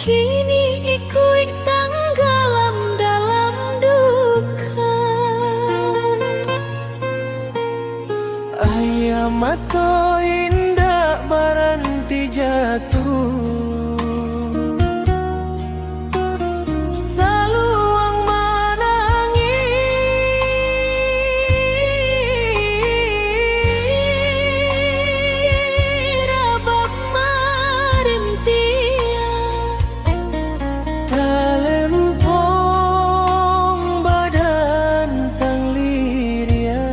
Kini ikut tenggelam dalam duka. Ayam atau indah baranti jatuh, saluang menangis, rabak marintia, talempong badan tang liria.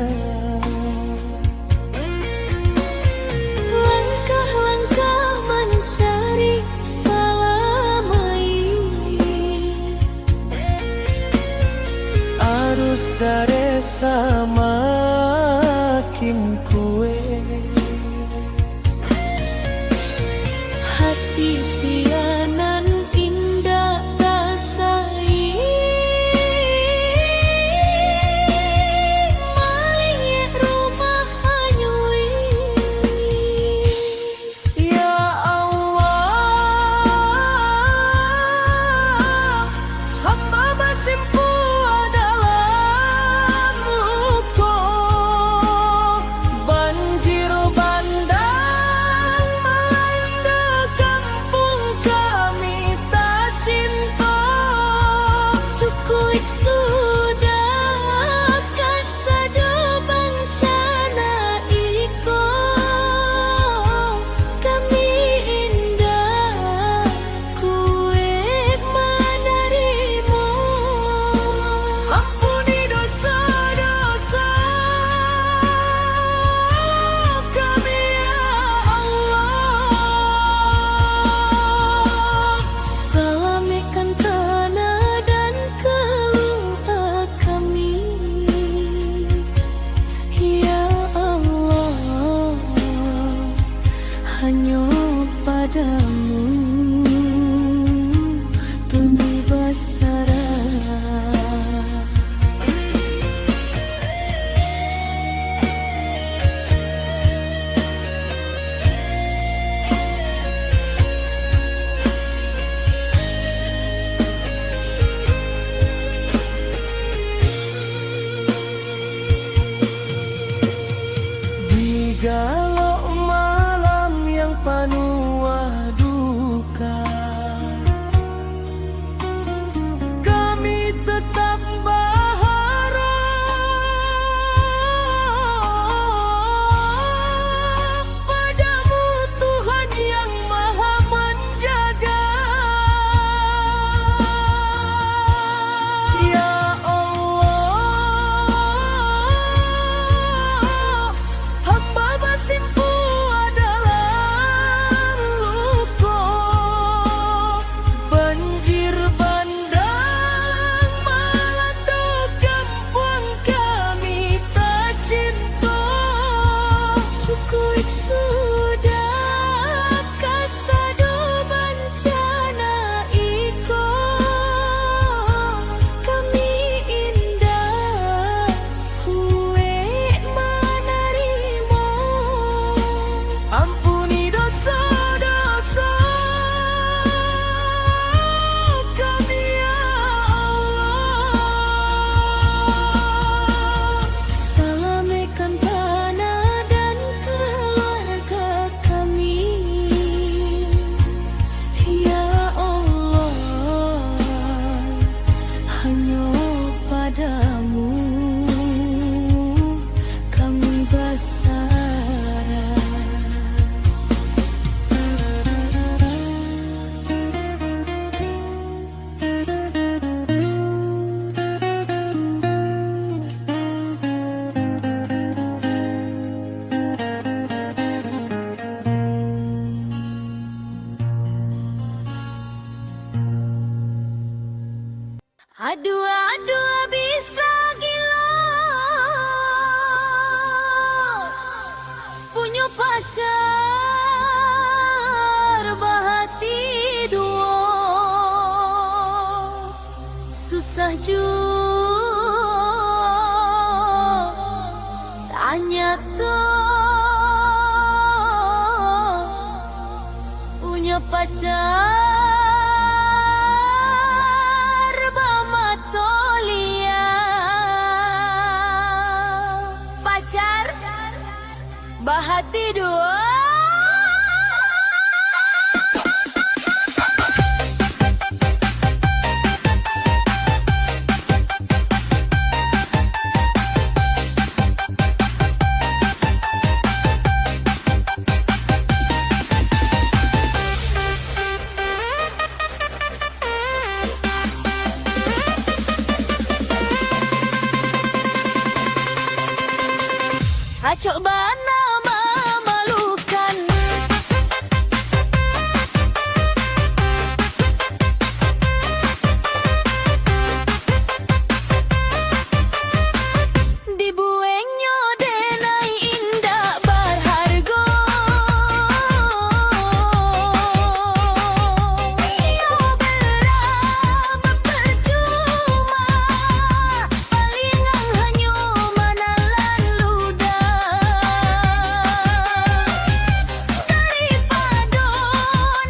langkah-langkah mencari Salamai. Arus dari semakin kue, Hati sianan indah tasai, maling rumah hanyui. ya Allah, hamba bersimpu dalam luka, banjir bandang melanda kampung kami tak cinta. Cukup sudah kasado bencana iko, kami indah kue menerima. Ampuni dosa-dosa kami ya Allah. Salamkan tanah dan keluarga kami, ya Allah, hanya padamu kami bersarah. Di galok malam yang penuh duka, kami tetap berharap padamu Tuhan yang maha menjaga. Ya Allah, hamba bersimpu dalam luka, banjir bandang melanda kampung kami tak cinta. Cukup sudah kasado bencana iko, kami indah kue menerima. Ampuni dosa-dosa kami ya Allah. Salamkan tanah dan keluarga kami, ya Allah, hanya padamu kami bersarah. Aduh bisa gila, punya pacar bahati dua, susah juga tanya tuh punya pacar bahati dua. Acok bana memalukan. Dibuengnya denai indah berharga. Iyo berapa percuma, palingang hanya manalan ludah. Daripada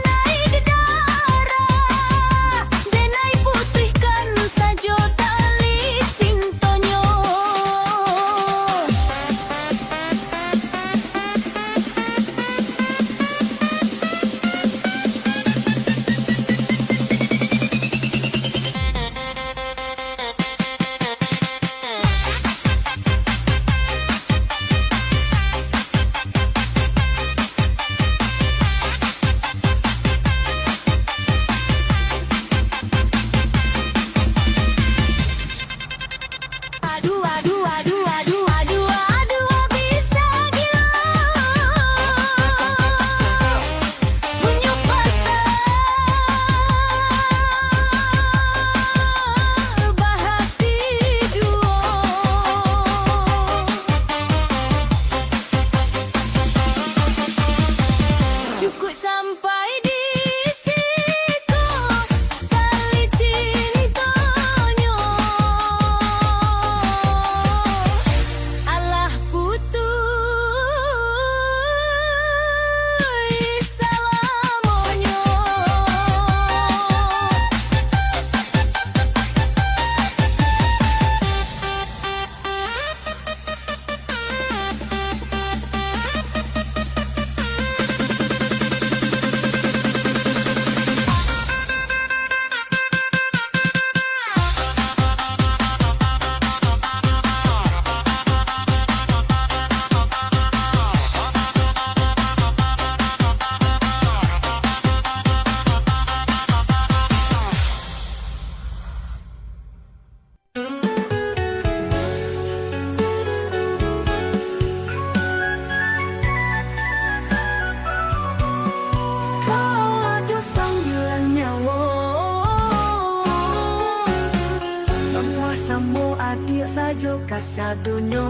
naik darah, denai putihkan saja tali cintonyo. Aduh, aduh, aduh, aduh, aduh, aduh, bisa gila. Punya pasar bahati dua. Cukup sampai di situ tali cintonyo. Alah putus salamonyo. Kau ada sambilan nyawa, menguasamu adik saja kasadonyo.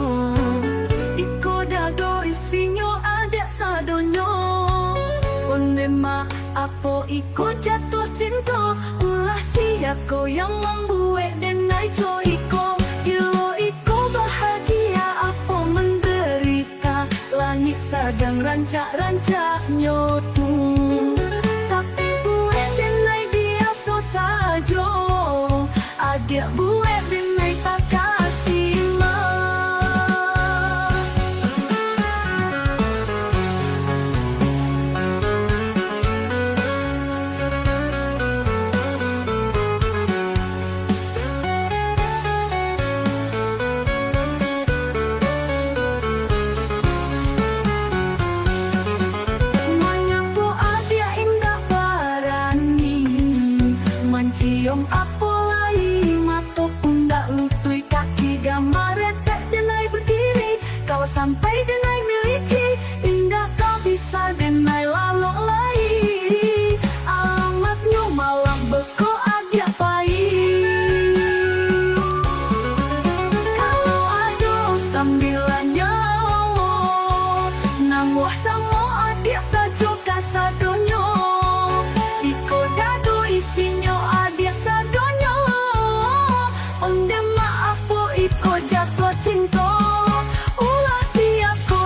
Iko dado isinyo adik sadonyo. Onema apo iko jatuh cinta, ulah siako yang membuat denai iko. Ilo iko bahagia apo menderita, langit sedang rancak-rancak nyotu. Tapi buat denai biasa saja, adik buat denai tak kasih mah. Menyapu adik indah barani, mencium apolai mata pundak lutui kaki gambar retek denai berdiri. Kau sampai denai miliki, indah kau bisa denai lalok lai. Alamatnya malam beko adik pahit. Kalau ada sambilan nyawa, namuh sama adik saja kasadonyo. Iko dado isinyo adik sadonyo. Onde ma apo iko jatuh cinta, ulah siako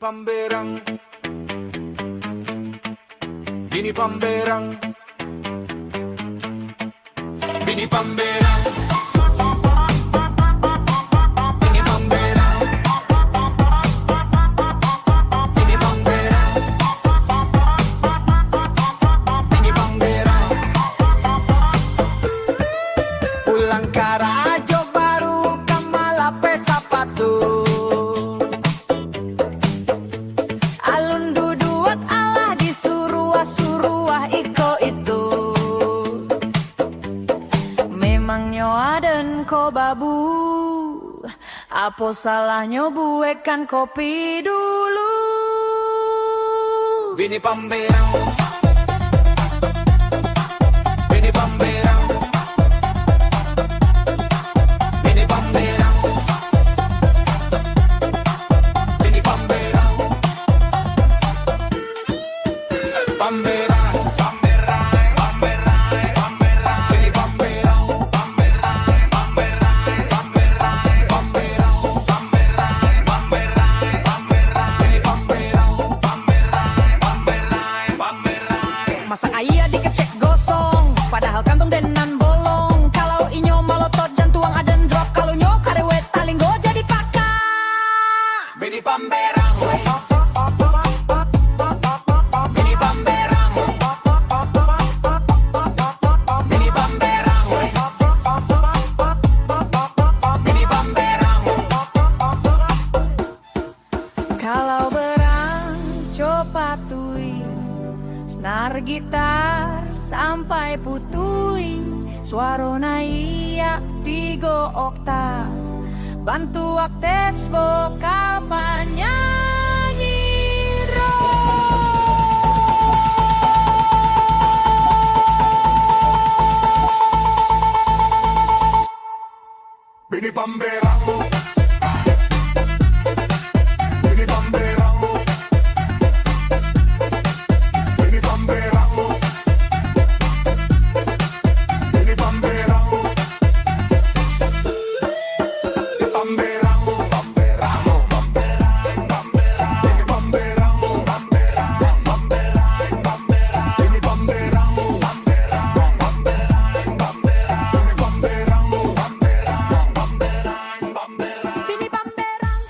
Pamberang, Bini Pamberang, Bini Pamberang, Bini Pamberang, Bini Pamberang, Bini Pamberang. Pulang karajo baru kamalape sapatu. Ko babu, apa salahnya buekan kopi dulu. Bini Pamberang, Bini Pamberang, Bini Pamberang, Bini Pamberang, Pamberang. Masak ayah dikecek gosong, padahal kantong denan bolong. Kalau inyo malotot jantuang aden drop, kalau nyo karewet talinggo jadi paka. Bini Pamberang, Bini Pamberang, Bini Pamberang, Bini Pamberang. Kalau berang copatui senar gitar sampai putui, suarona iya 3 oktav, bantu aktes vokal penyanyi Bini Pamberang, Bini Pamberang, Bini Pamberang, Bini Pamberang, Pamberang, Pamberang, Pamberang, Pamberang, Bini Pamberang, Pamberang, Pamberang, Pamberang, Bini Pamberang, Pamberang, Pamberang, Pamberang, Bini Pamberang, Pamberang, Pamberang. Bini Pamberang.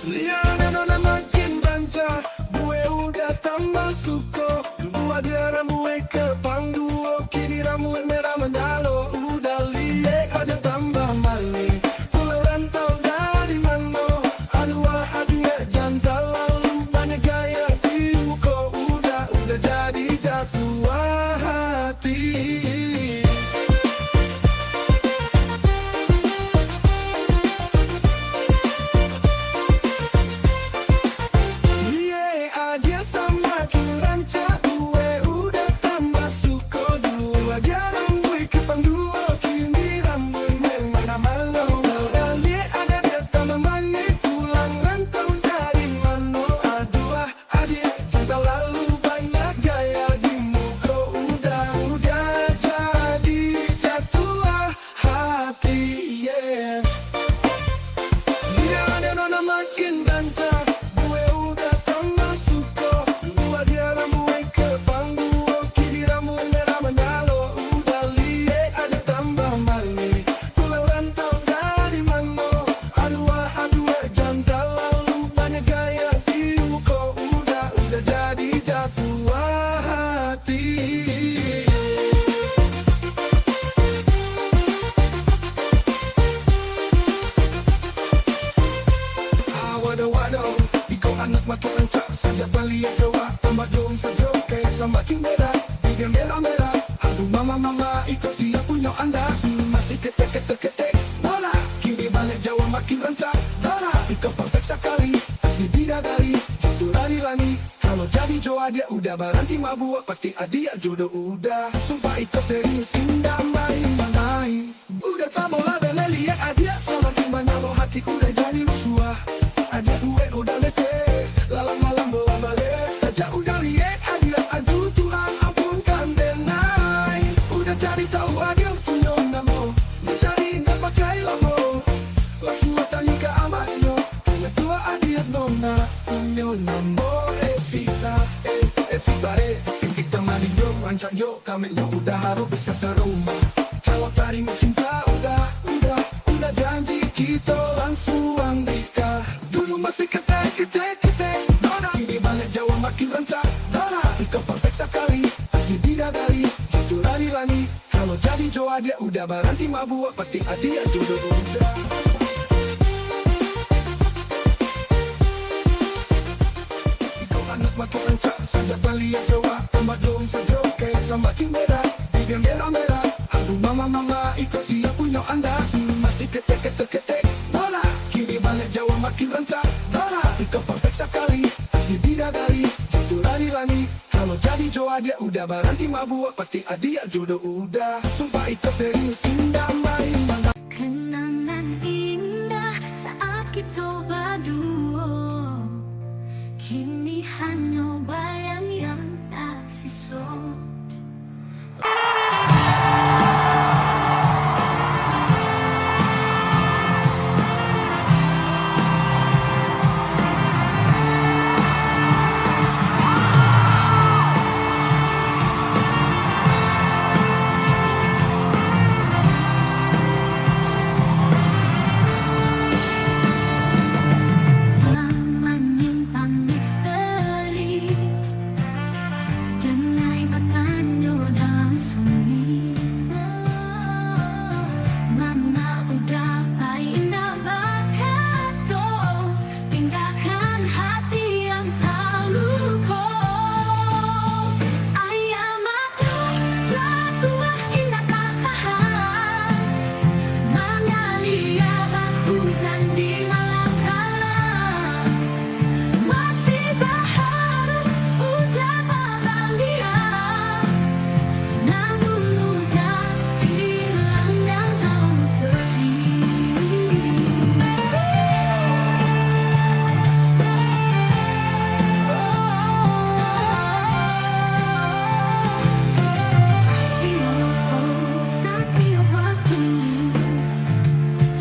Liana nona makin banca, bue udah tambah suko. Dulu ada rambut ke pangduo, kini rambut merah menyalo. Udah liek ada tambah maling, pulau rantau dari mano. Aduh jantan lalu banyak gaya di muka. Udah jadi jatuh hati. Dia semakin rancak, gue udah tambah suko. Dulu aja rambut ke pangduo, kini rambut memang malu. Udah liat ada dia tambah manis, pulang rantau dari mano. Aduh adik cinta lalu banyak gaya di muka. Udah jadi jatuh hati, yeah. Dia ada nona makin rancak, gue udah tambah suko. Dulu dia rambut ke pangduo, kini rambut merah menyalo. Udah liat ada tambah manis, pulau rantau dari mano. Aduh jantan lalu banyak gaya di muka. Udah jadi jatuh hati. Waduh, ikaw anak matuanca, saja balik jawa, tambah dong sajo, kaysa makin merah, bigyan merah. Aduh mama, ikaw siya punya anda, masih ketek, wala, kini balik jawa makin rancak, wala, ikaw perfect sekali, di bidadari, jatuh lari-lari. Kalau jadi joa dia udah berhenti mabuk, pasti adia jodoh udah. Sumpah ikaw serius, indah main. Udah tak mau lah lihat adia, semakin banyak lo hati udah jadi rusuh. Ada gue udah lete, malam bawa balik saja udah liat adia. Aduh Tuhan ampunkan denai, udah jadi tahu rancang yuk kami yuk udah harus bisa serumah. Kalau tadi cinta udah janji kita langsung nikah. Dulu masih ketek Nona ini balik Jawa makin rancang. Nona kau perfect sekali asli bidadari jatuh lari. Kalau jadi Jawa dia udah berhenti mabuk pasti dia jodoh udah. Anak makin rancak, saja balik Jawa tambah dong sejoke semakin merah, bidang merah. Aduh mama, ikut siap punya anda. Masih ketek Nona, kini balik Jawa makin rancak. Nona, ikut perfect sekali asli bidadari jatuh lari. Kalau jadi Jawa dia udah berhenti mabuk pasti dia jodoh udah. Sumpah itu serius indah main. Kenangan indah saat kita berdua, kini hanya bayang yang tak sisa. Menyimpan misteri denai bertanya dalam sunyi. Mana udah indah berkata tinggalkan hati yang terluka. Ayam mata jatuh indah tak tahan, mengalir batu hujan di malam malam. Masih berharap udah berlian, namun udah hilang dan tahu sedih. Waktu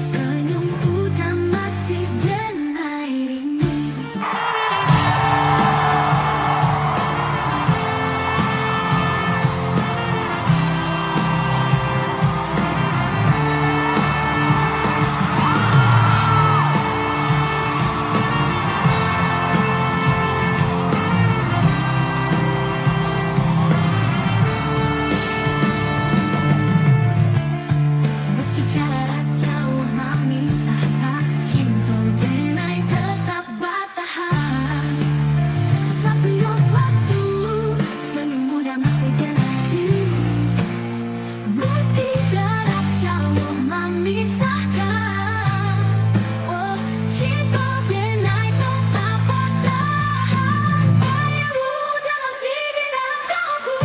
senyum udah masih jenai rindu. Meski jarak jauh memisahkan, cinta denai tetap bertahan. Setiap waktu senyum muda masih jenai. Meski jarak jauh memisahkan, oh cinta denai tetap bertahan. Bayang muda masih di dalam kalbu.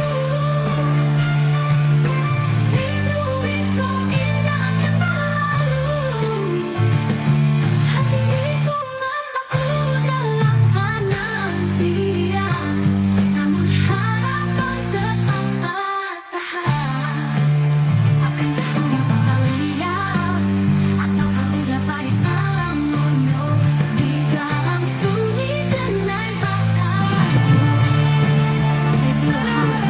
Rindu itu indah kembali. Hatiku membeku dalam penantian, namun harapan tetap bertahan. Apakah hanya kalian atau kau dapat salam mono di dalam sunyi denai bakal. Sampai bila harus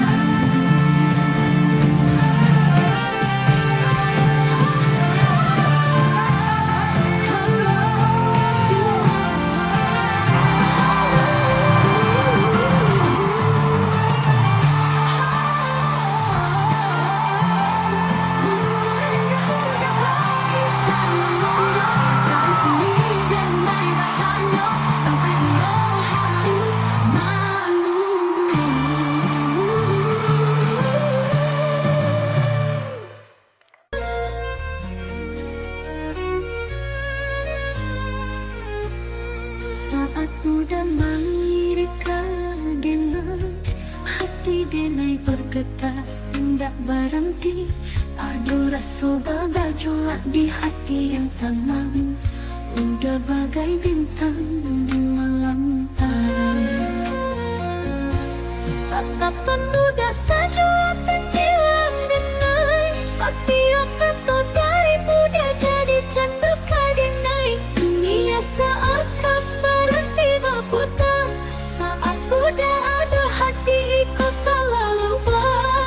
saat muda melirik denai, hati denai bergetar hendak berhenti. Aduh rasa bergejolak di hati yang tenang, udah bagai bintang di malam hari. Tatapan muda saja terjilat denai, setiap kata darimu dia jadi cendekai denai. Dunia seakan berhenti berputar, saat muda ada hati ikut selalu berputar.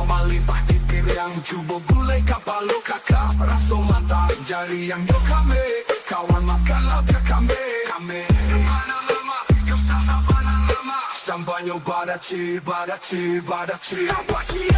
Tawa malimpah titir yang cubo gulai kapal lo kakak Raso mantap jari yang yo kame Kawan makanlah biar kame Mana lama yo sama bana lama Sambanyo badaci Awaci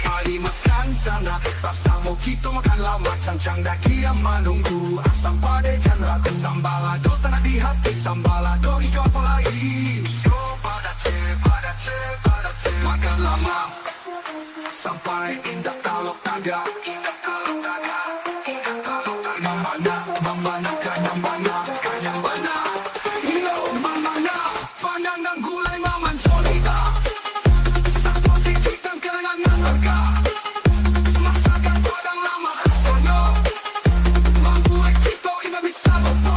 Mari makan sana, rasa mau kita makan lama Cancang daki yang menunggu, asam pade dan ragu Sambalado tanah di hati, sambalado hijau apa lagi Makan lama, sampai indah talok taga Mamana, kanyang mana Yo, mamana, panang ng gulay maman jolita Satu titik dan kenangan harga Masakan padang lama khasnya Mambuat kita ina bisa lupa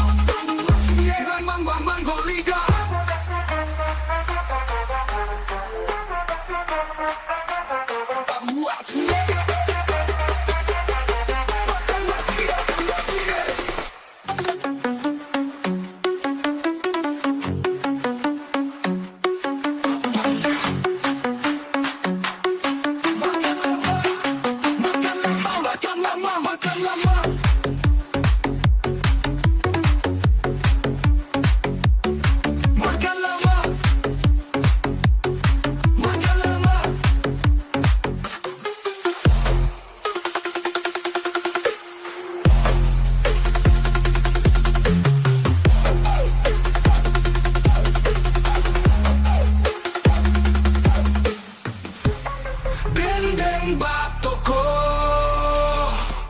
Yeran manggo liga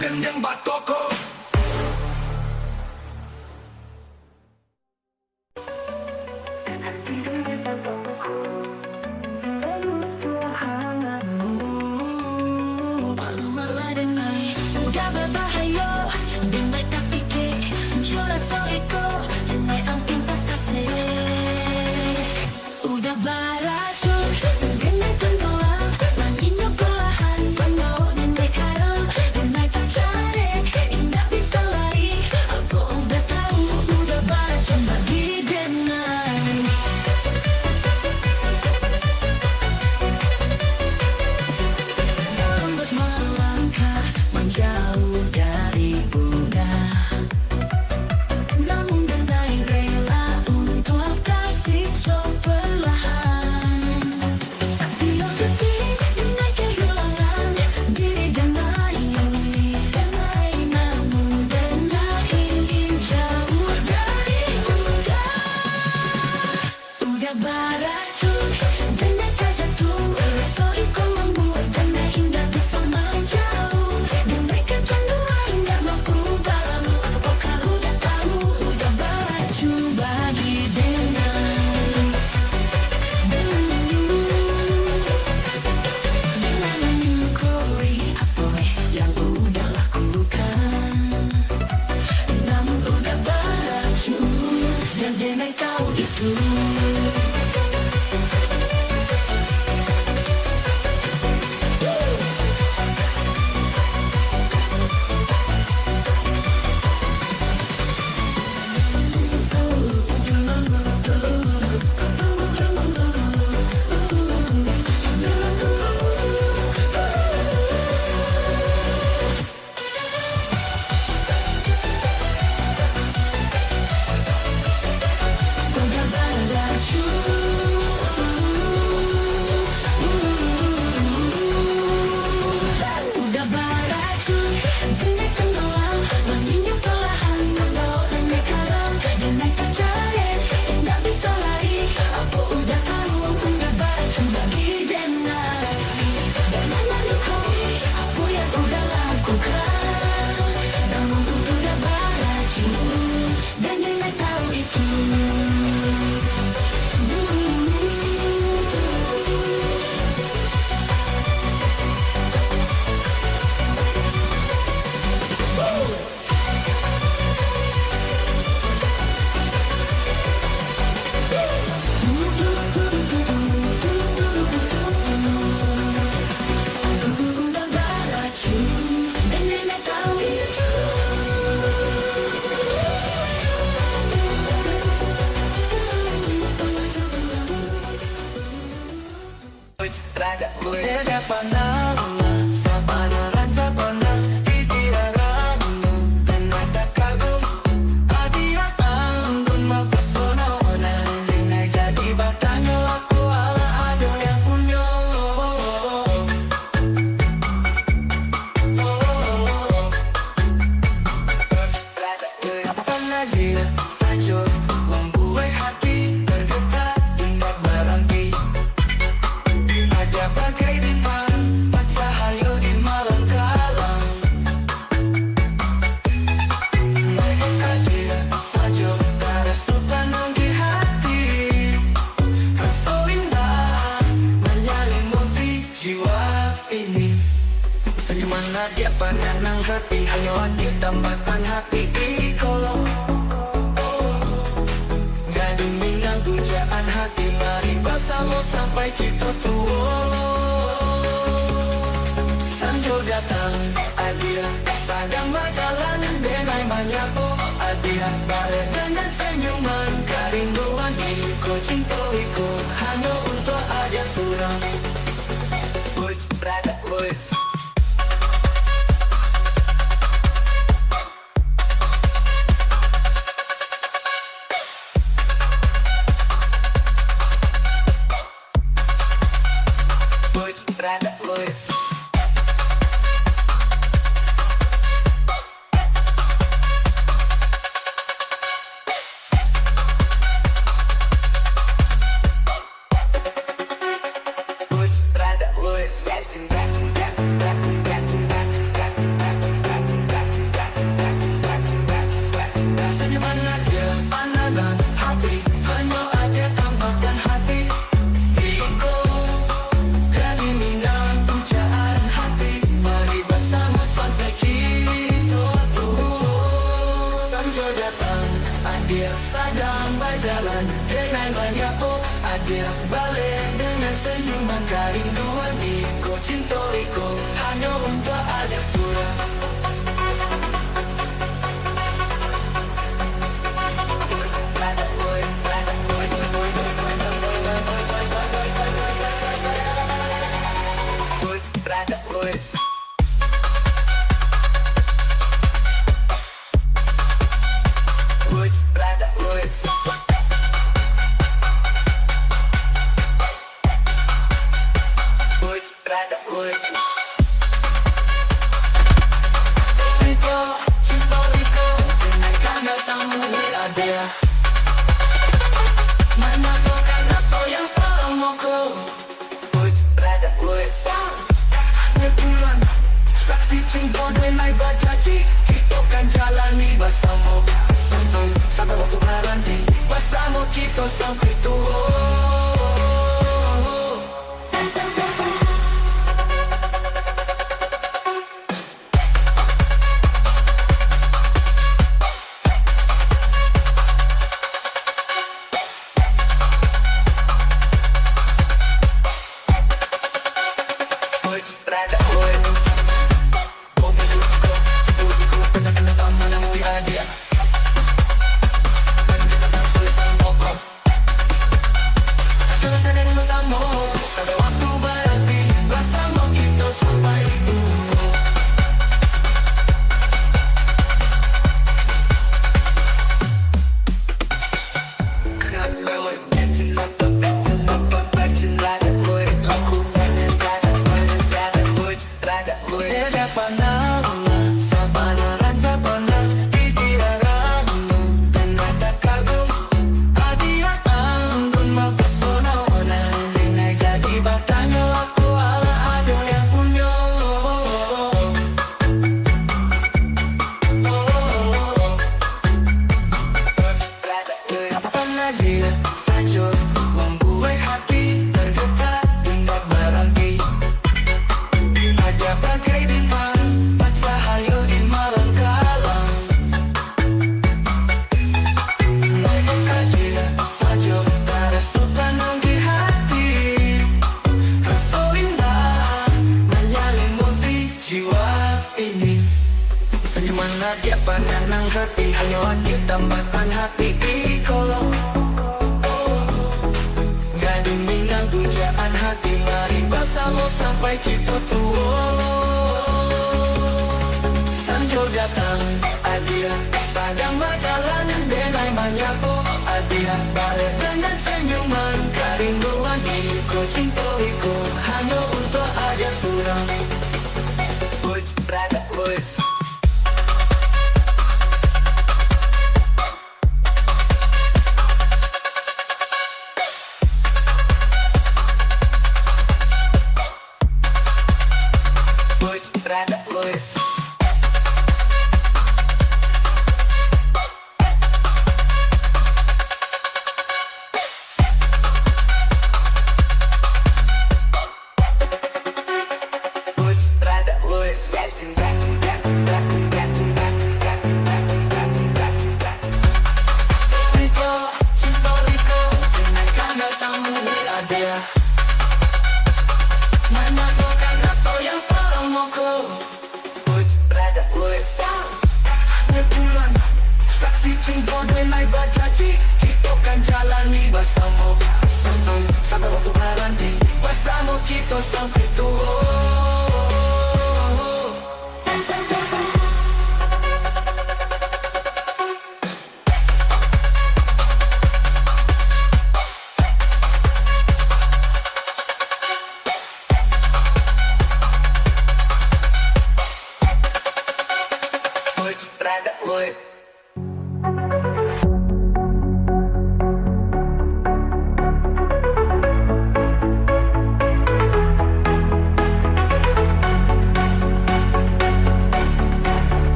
Dendeng batoko Udah berbahaya Dengar tak fikir Jura soiko Dengar ang pinta sase Udah beracun Dengar tenggelam Manginyo kolahan Bangau dengar karang Dengar tak cari Indah bisa lari Aku udah tahu Udah beracun bagi dengar Lambat melangkah Menjauh dari Bunda Namun denai rela Untuk kasih coba perlahan Setiap detik Denai kehilangan Diri denai Namun denai ingin jauh dari Bunda Udah beracun Denai tak jatuh Rasa ikut membuat Denai indah bisa menjauh Denai kecanduan Indah mampu balamu Apakah udah tahu Udah beracun bagi Denai Denai menyukuri Apa yang udah lakukan Namun udah beracun Dan Denai tahu itu Udah beracun hati tambahkan hati iko. Gading minang pujaan hati, mari bersama sampai kita tua. Sanjo datang, adia sedang berjalan dengan banyak adia balik dengan senyuman kerinduan iko, cinta iko hanya untuk adia surang. Puj, brada, puj. Brada, boy. Senyuman ada pandangan hati, hanya ada tambahkan hati iko. Gading minang pujaan hati, mari bersama sampai kita tua. Sanjo datang, adia sedang berjalan dengan banyak adia balik dengan senyuman kerinduan iko, cinta iko hanya untuk adia surah. Brada, boy. Puj, brada, boy. Puj, brada, boy. Iko, cinta iko, dengan kanda tamu ada. Mana kau kan rasa yang sama kau. Puj, brada, boy. Bulan saksi cinta dengan berjanji, kita kan jalani bersama. Sampai waktu berhenti bersama kita sampai tua. Brada, boy. Sampai waktu berhenti bersama kita sampai tua. Dia saja membuat hati tergetar hendak berhenti. Aja bagai bintang bercahaya di malam kelam. Nampaklah dia saja terasa tenang di hati. Rasa indah menyelimuti jiwa ini. Senyuman dia pandangan hati, hanya hati tambahkan hati iko. Gading minang pujaan hati, mari bersama sampai kita tua. Sanjo datang, adia sedang berjalan dengan banyak adia balik dengan senyuman kerinduan iko, cinta iko hanya untuk adia surang. Puj, brada, boy. Brada, boy. Puj, berjanji kita kan jalani bersama. Senang sampai waktu berhenti, bersama kita sampai tua.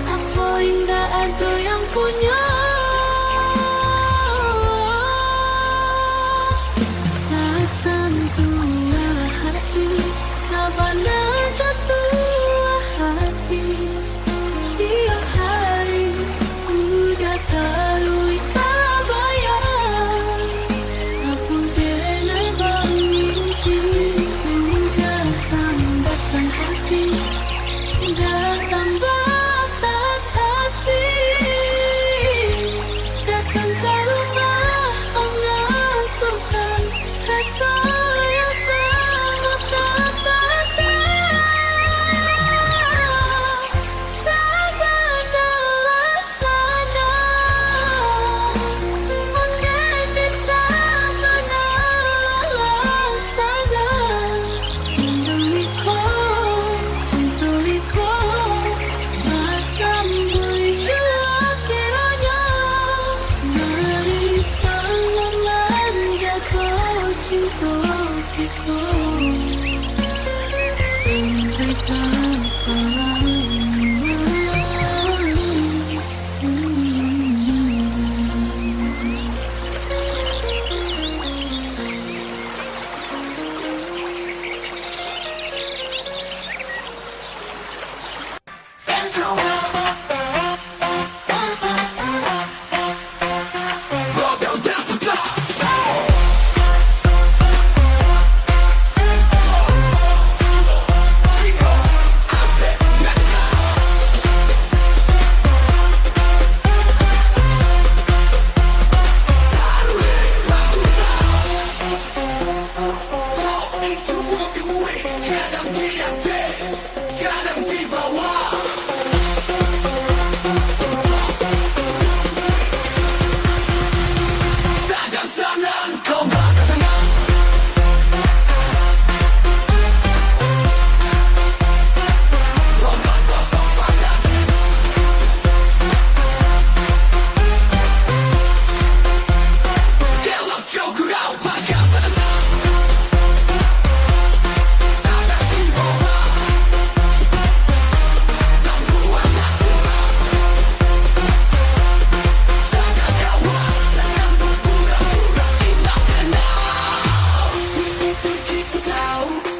Apa indah ada yang punya tua hati, sabana jatuh hati. Tiap hari udah tarui tak bayar. Aku benar bang mimpi, datang hati, datang batang hati. Datang ke rumah mengantukkan rasa yang sangat tak patah. Sabana laksana, mungkin di sabana laksana. Cintuliko, cintuliko, masambui jua kiranya. Mari sama menjaga cintuliko sampai kapan.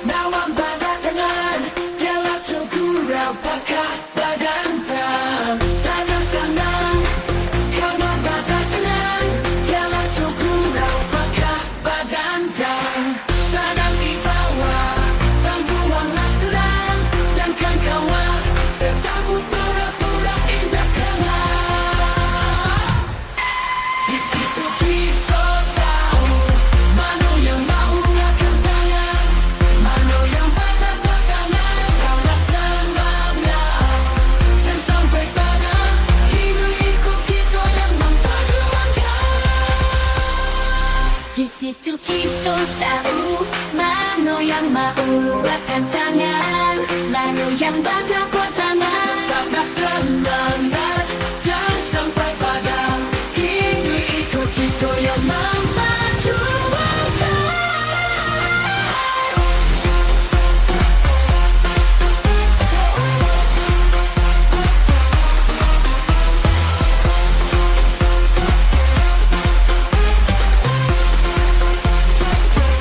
Now I'm back at the line. Yeah, let's go around, pack up, Goyang badan tangan, Tetaplah semangat dan sampai pada ini ikut kita yang memacu badan.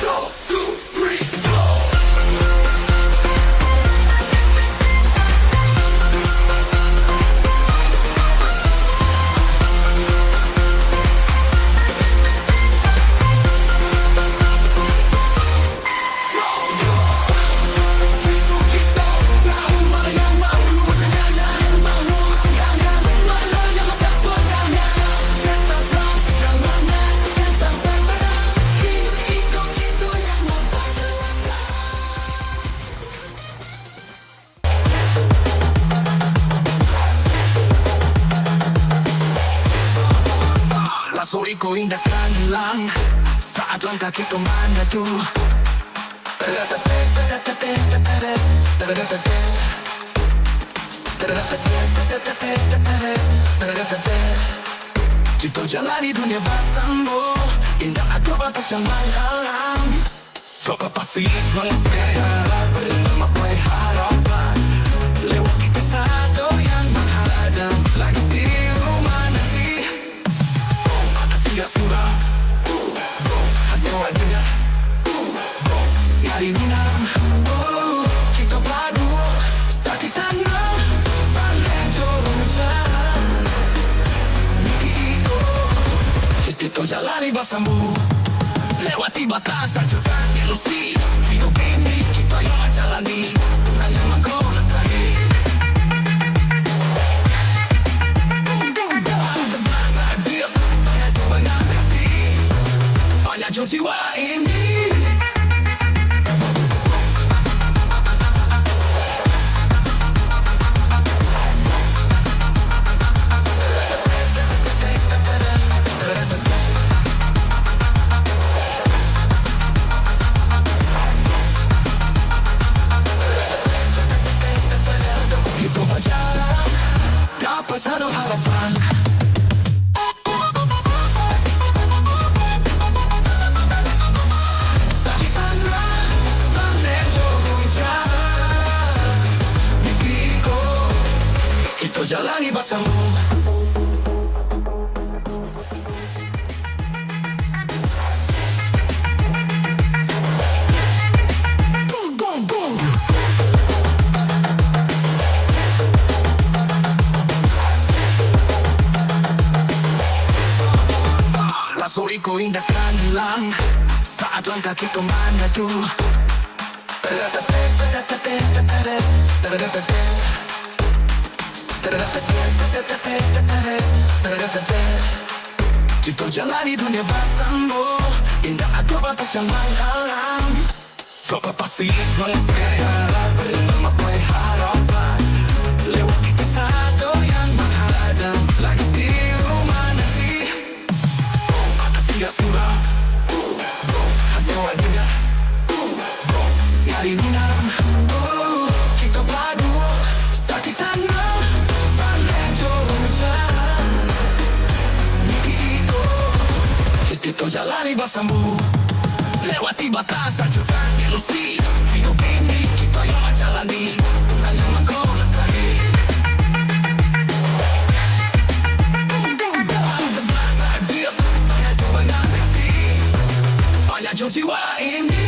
Go, 2, 3, go. Lasso iko indahkan lang saat langkah kita maju. Kita jalani dunia bersama, indah ada batas yang menghalang. Kau pasti mengkaya memakai harapan, lewati satu yang menghadang lagi di rumah nanti. Dia surah, hanya wajah, nyari minam. Kita berdua saat di sana, balik turun jalan. Kita jalani bersama, lewati batas hancurkan ilusi. Hidup ini kita yang jalani, hanya engkau letakkan. Banyak jiwa ini. Itu berjalan, dapat satu harapan. Kita jalani bersama. Lasso iko indahkan lang saat langkah kita maju. Kita jalani dunia bersama, indah ada batas yang menghalang. Kau pasti mengkaya memakai harapan, lewati satu yang menghadang lagi di rumah nanti. Dia surah, hanya wajah, nyari minam. Kita berdua saat di sana, balik turun jalan. Kita jalani bersama, lewati batas hancurkan ilusi. Hidup ini kita yang jalani, hanya engkau letakkan. Banyak jiwa ini.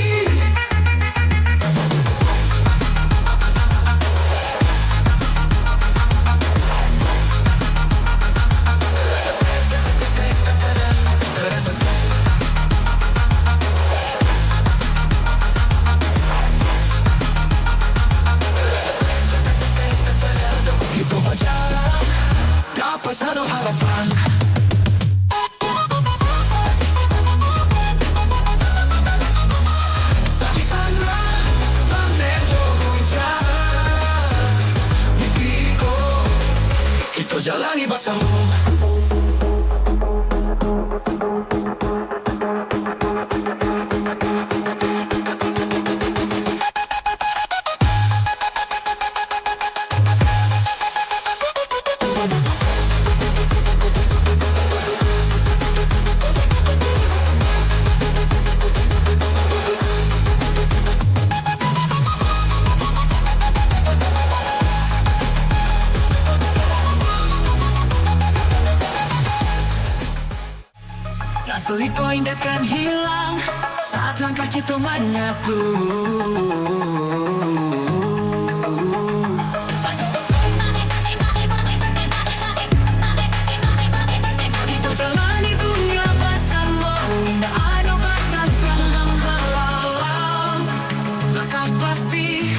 Itu berjalan, dapat satu harapan. Saat di sana, balik turun jalan. Mimpiku, kita jalani bersama. Selingkuh indah kan hilang saat langkah kita menyatu. Kita jalani dunia bersama, tak ada batas yang menghalang. Langkah pasti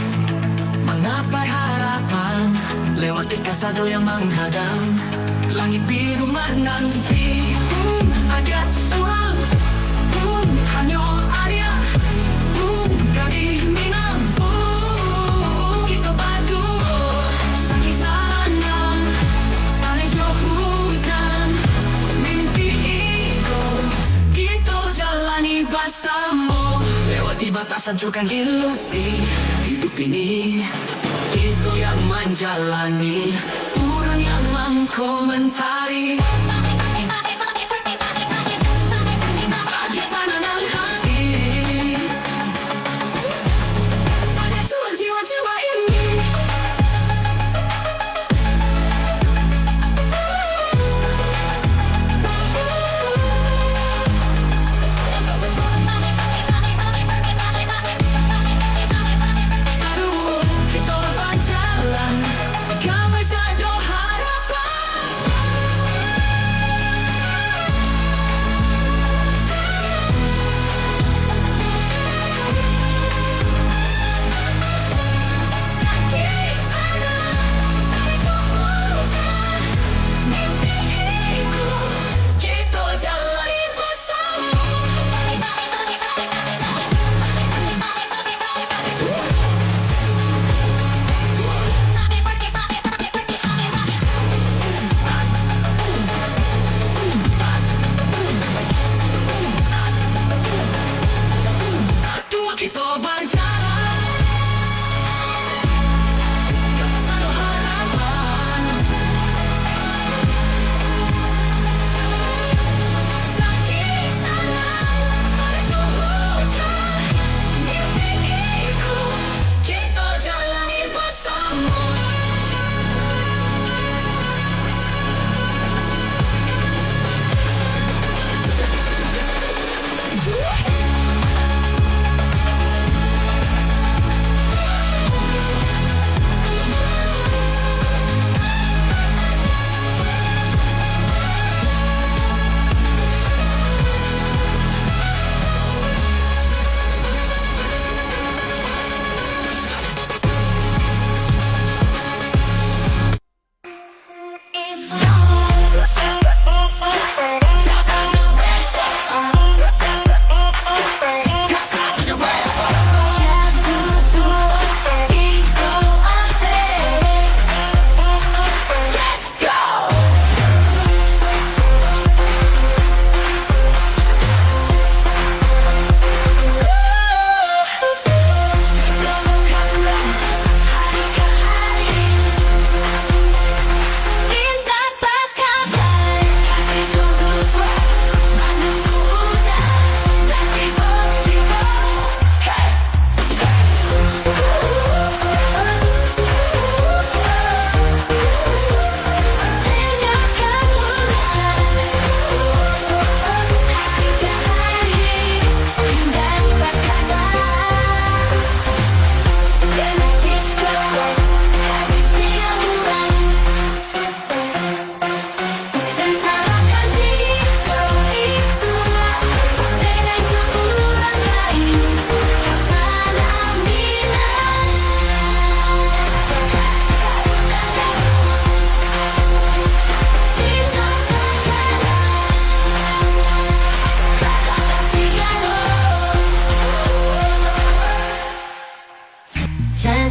menggapai harapan, lewati kasado yang menghadang. Langit biru menanti, ada soal, hanya Arya, dari Minang, kita batu, sakit sanang, hanya hujan, mimpi itu, kita jalani bersama, lewati batas hancurkan ilusi, hidup ini, itu yang menjalani, orang yang mengkomentari.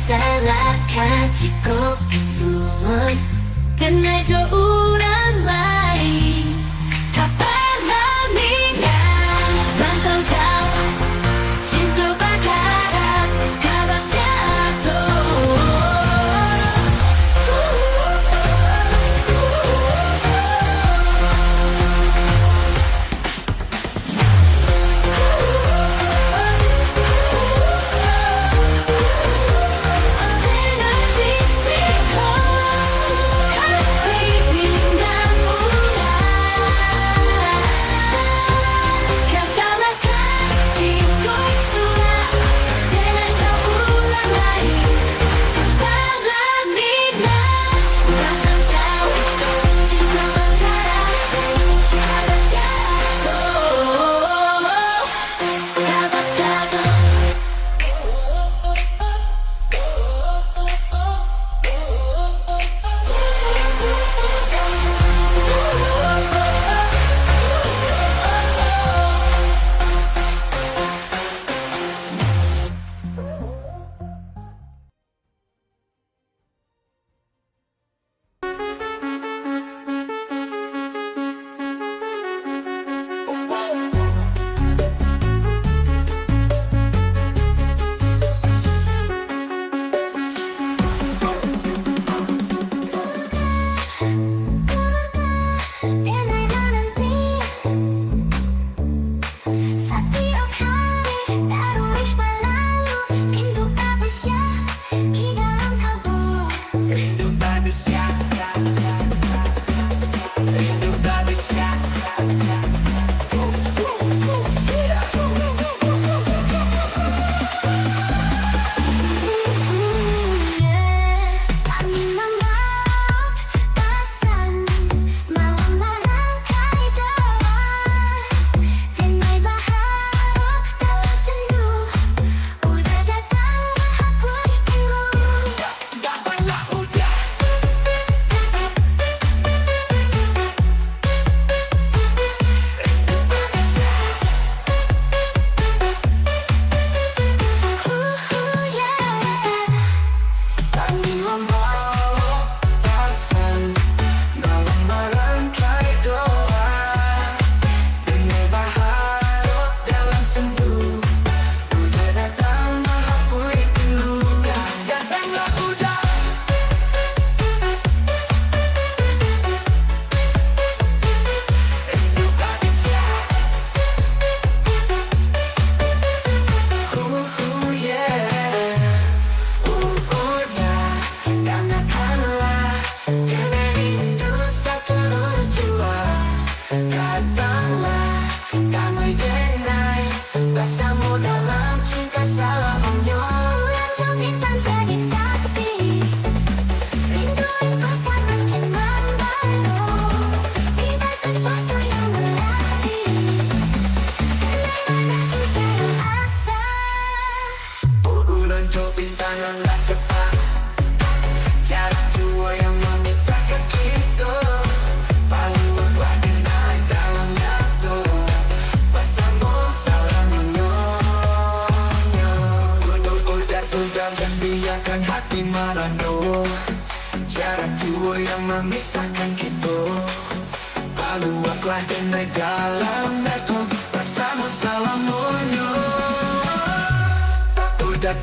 Salahkan jika kesuon kena jo orang lain. Kapan lamingan bantau jauh cinta berharap kabar jatuh. Jarak jua yang memisahkan kita, paluaklah denai dalam dato bersama salamonyo. Udah